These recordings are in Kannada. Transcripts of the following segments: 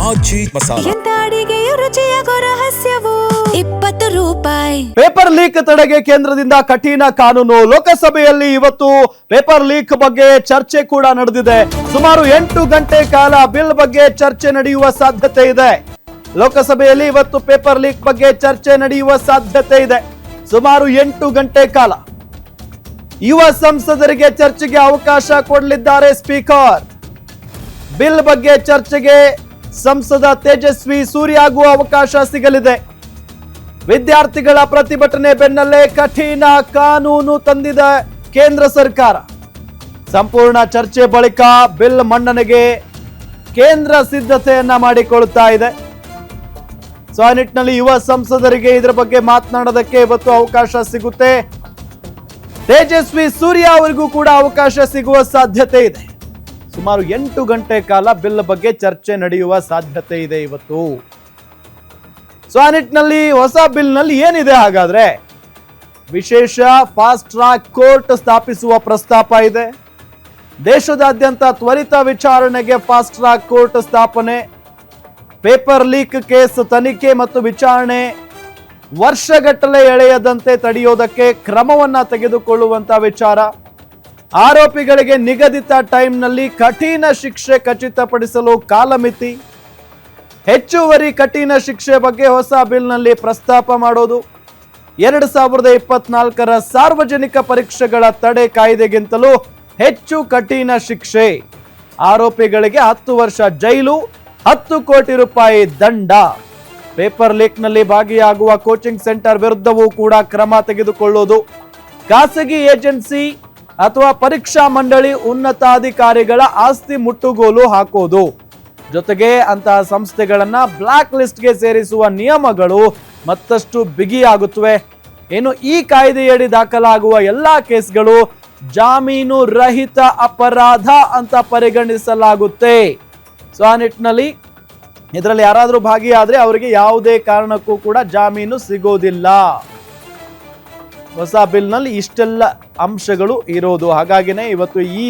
ಆಜಿ ಮಸಾಲ. ಎಂತ ಅಡಿಗೆಯ ರುಚಿಯಾಗೋ ರಹಸ್ಯವು 20 ರೂಪಾಯಿ. ಪೇಪರ್ ಲೀಕ್ ತಡೆಗೆ ಕೇಂದ್ರದಿಂದ ಕಠಿಣ ಕಾನೂನು. ಲೋಕಸಭೆಯಲ್ಲಿ ಇವತ್ತು ಪೇಪರ್ ಲೀಕ್ ಬಗ್ಗೆ ಚರ್ಚೆ ಕೂಡ ನಡೆದಿದೆ. ಸುಮಾರು 8 ಗಂಟೆ ಕಾಲ ಬಿಲ್ ಬಗ್ಗೆ ಚರ್ಚೆ ನಡೆಯುವ ಸಾಧ್ಯತೆ ಇದೆ. ಲೋಕಸಭೆಯಲ್ಲಿ ಇವತ್ತು ಪೇಪರ್ ಲೀಕ್ ಬಗ್ಗೆ ಚರ್ಚೆ ನಡೆಯುವ ಸಾಧ್ಯತೆ ಇದೆ. ಸುಮಾರು 8 ಗಂಟೆ ಕಾಲ ಯುವ ಸಂಸದರಿಗೆ ಚರ್ಚೆಗೆ ಅವಕಾಶ ಕೊಡಲಿದ್ದಾರೆ ಸ್ಪೀಕರ್. ಬಿಲ್ ಬಗ್ಗೆ ಚರ್ಚೆಗೆ ಸಂಸದ ತೇಜಸ್ವಿ ಸೂರ್ಯ ಆಗುವ ಅವಕಾಶ ಸಿಗಲಿದೆ. ವಿದ್ಯಾರ್ಥಿಗಳ ಪ್ರತಿಭಟನೆ ಬೆನ್ನಲ್ಲೇ ಕಠಿಣ ಕಾನೂನು ತಂದಿದೆ ಕೇಂದ್ರ ಸರ್ಕಾರ. ಸಂಪೂರ್ಣ ಚರ್ಚೆ ಬಳಿಕ ಬಿಲ್ ಮಂಡನೆಗೆ ಕೇಂದ್ರ ಸಿದ್ಧತೆಯನ್ನ ಮಾಡಿಕೊಳ್ಳುತ್ತಾ ಇದೆ. ಸೊ ಆ ನಿಟ್ಟಿನಲ್ಲಿ ಯುವ ಸಂಸದರಿಗೆ ಇದರ ಬಗ್ಗೆ ಮಾತನಾಡೋದಕ್ಕೆ ಇವತ್ತು ಅವಕಾಶ ಸಿಗುತ್ತೆ. ತೇಜಸ್ವಿ ಸೂರ್ಯ ಅವರಿಗೂ ಕೂಡ ಅವಕಾಶ ಸಿಗುವ ಸಾಧ್ಯತೆ ಇದೆ. ಸುಮಾರು 8 ಗಂಟೆ ಕಾಲ ಬಿಲ್ ಬಗ್ಗೆ ಚರ್ಚೆ ನಡೆಯುವ ಸಾಧ್ಯತೆ ಇದೆ ಇವತ್ತು. ಸೊ ಆ ನಿಟ್ಟಿನಲ್ಲಿ ಹೊಸ ಬಿಲ್ ನಲ್ಲಿ ಏನಿದೆ ಹಾಗಾದ್ರೆ? ವಿಶೇಷ ಫಾಸ್ಟ್ ಟ್ರ್ಯಾಕ್ ಕೋರ್ಟ್ ಸ್ಥಾಪಿಸುವ ಪ್ರಸ್ತಾಪ ಇದೆ. ದೇಶದಾದ್ಯಂತ ತ್ವರಿತ ವಿಚಾರಣೆಗೆ ಫಾಸ್ಟ್ ಟ್ರ್ಯಾಕ್ ಕೋರ್ಟ್ ಸ್ಥಾಪನೆ, ಪೇಪರ್ ಲೀಕ್ ಕೇಸ್ ತನಿಖೆ ಮತ್ತು ವಿಚಾರಣೆ ವರ್ಷಗಟ್ಟಲೆ ಎಳೆಯದಂತೆ ತಡೆಯೋದಕ್ಕೆ ಕ್ರಮವನ್ನ ತೆಗೆದುಕೊಳ್ಳುವಂತ ವಿಚಾರ, ಆರೋಪಿಗಳಿಗೆ ನಿಗದಿತ ಟೈಮ್ನಲ್ಲಿ ಕಠಿಣ ಶಿಕ್ಷೆ ಖಚಿತಪಡಿಸಲು ಕಾಲಮಿತಿ, ಹೆಚ್ಚುವರಿ ಕಠಿಣ ಶಿಕ್ಷೆ ಬಗ್ಗೆ ಹೊಸ ಬಿಲ್ನಲ್ಲಿ ಪ್ರಸ್ತಾಪ ಮಾಡೋದು, 2024ರ ಸಾರ್ವಜನಿಕ ಪರೀಕ್ಷೆಗಳ ತಡೆ ಕಾಯ್ದೆಗಿಂತಲೂ ಹೆಚ್ಚು ಕಠಿಣ ಶಿಕ್ಷೆ, ಆರೋಪಿಗಳಿಗೆ 10 ವರ್ಷ ಜೈಲು, 10 ಕೋಟಿ ರೂಪಾಯಿ ದಂಡ, ಪೇಪರ್ ಲೀಕ್ ನಲ್ಲಿ ಭಾಗಿಯಾಗುವ ಕೋಚಿಂಗ್ ಸೆಂಟರ್ ವಿರುದ್ಧವೂ ಕೂಡ ಕ್ರಮ ತೆಗೆದುಕೊಳ್ಳುವುದು, ಖಾಸಗಿ ಏಜೆನ್ಸಿ ಅಥವಾ ಪರೀಕ್ಷಾ ಮಂಡಳಿ ಉನ್ನತಾಧಿಕಾರಿಗಳ ಆಸ್ತಿ ಮುಟ್ಟುಗೋಲು ಹಾಕೋದು, ಜೊತೆಗೆ ಅಂತಹ ಸಂಸ್ಥೆಗಳನ್ನ ಬ್ಲಾಕ್ ಲಿಸ್ಟ್ಗೆ ಸೇರಿಸುವ ನಿಯಮಗಳು ಮತ್ತಷ್ಟು ಬಿಗಿಯಾಗುತ್ತವೆ. ಇನ್ನು ಈ ಕಾಯ್ದೆಯಡಿ ದಾಖಲಾಗುವ ಎಲ್ಲಾ ಕೇಸ್ಗಳು ಜಾಮೀನು ರಹಿತ ಅಪರಾಧ ಅಂತ ಪರಿಗಣಿಸಲಾಗುತ್ತೆ. ಸೊ ಆ ನಿಟ್ಟಿನಲ್ಲಿ ಇದರಲ್ಲಿ ಯಾರಾದರೂ ಭಾಗಿಯಾದ್ರೆ ಅವರಿಗೆ ಯಾವುದೇ ಕಾರಣಕ್ಕೂ ಕೂಡ ಜಾಮೀನು ಸಿಗೋದಿಲ್ಲ. ಹೊಸ ಬಿಲ್ ನಲ್ಲಿ ಇಷ್ಟೆಲ್ಲ ಅಂಶಗಳು ಇರೋದು. ಹಾಗಾಗಿನೇ ಇವತ್ತು ಈ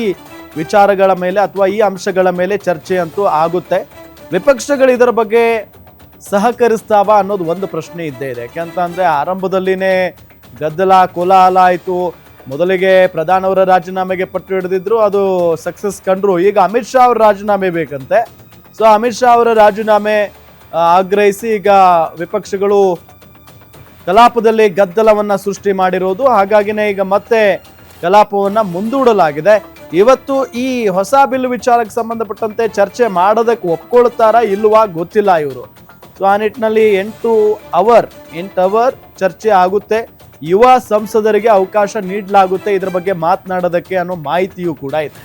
ವಿಚಾರಗಳ ಮೇಲೆ ಅಥವಾ ಈ ಅಂಶಗಳ ಮೇಲೆ ಚರ್ಚೆ ಅಂತೂ ಆಗುತ್ತೆ. ವಿಪಕ್ಷಗಳು ಇದರ ಬಗ್ಗೆ ಸಹಕರಿಸ್ತಾವ ಅನ್ನೋದು ಒಂದು ಪ್ರಶ್ನೆ ಇದ್ದೇ ಇದೆ. ಯಾಕೆಂತಂದ್ರೆ ಆರಂಭದಲ್ಲಿನೇ ಗದ್ದಲ ಕೋಲಾಹಲ ಆಯಿತು. ಮೊದಲಿಗೆ ಪ್ರಧಾನವರ ರಾಜೀನಾಮೆಗೆ ಪಟ್ಟು ಹಿಡಿದಿದ್ರು, ಅದು ಸಕ್ಸಸ್ ಕಂಡ್ರು. ಈಗ ಅಮಿತ್ ಶಾ ಅವರ ರಾಜೀನಾಮೆ ಬೇಕಂತೆ. ಸೊ ಅಮಿತ್ ಶಾ ಅವರ ರಾಜೀನಾಮೆ ಆಗ್ರಹಿಸಿ ಈಗ ವಿಪಕ್ಷಗಳು ಕಲಾಪದಲ್ಲಿ ಗದ್ದಲವನ್ನ ಸೃಷ್ಟಿ ಮಾಡಿರೋದು. ಹಾಗಾಗಿನೇ ಈಗ ಮತ್ತೆ ಕಲಾಪವನ್ನ ಮುಂದೂಡಲಾಗಿದೆ. ಇವತ್ತು ಈ ಹೊಸ ಬಿಲ್ ವಿಚಾರಕ್ಕೆ ಸಂಬಂಧಪಟ್ಟಂತೆ ಚರ್ಚೆ ಮಾಡೋದಕ್ಕೆ ಒಪ್ಕೊಳ್ತಾರಾ ಇಲ್ವಾ ಗೊತ್ತಿಲ್ಲ ಇವರು. ಸೊ ಆ ನಿಟ್ಟಿನಲ್ಲಿ 8 ಅವರ್ ಚರ್ಚೆ ಆಗುತ್ತೆ. ಯುವ ಸಂಸದರಿಗೆ ಅವಕಾಶ ನೀಡಲಾಗುತ್ತೆ ಇದರ ಬಗ್ಗೆ ಮಾತನಾಡೋದಕ್ಕೆ ಅನ್ನೋ ಮಾಹಿತಿಯೂ ಕೂಡ ಇದೆ.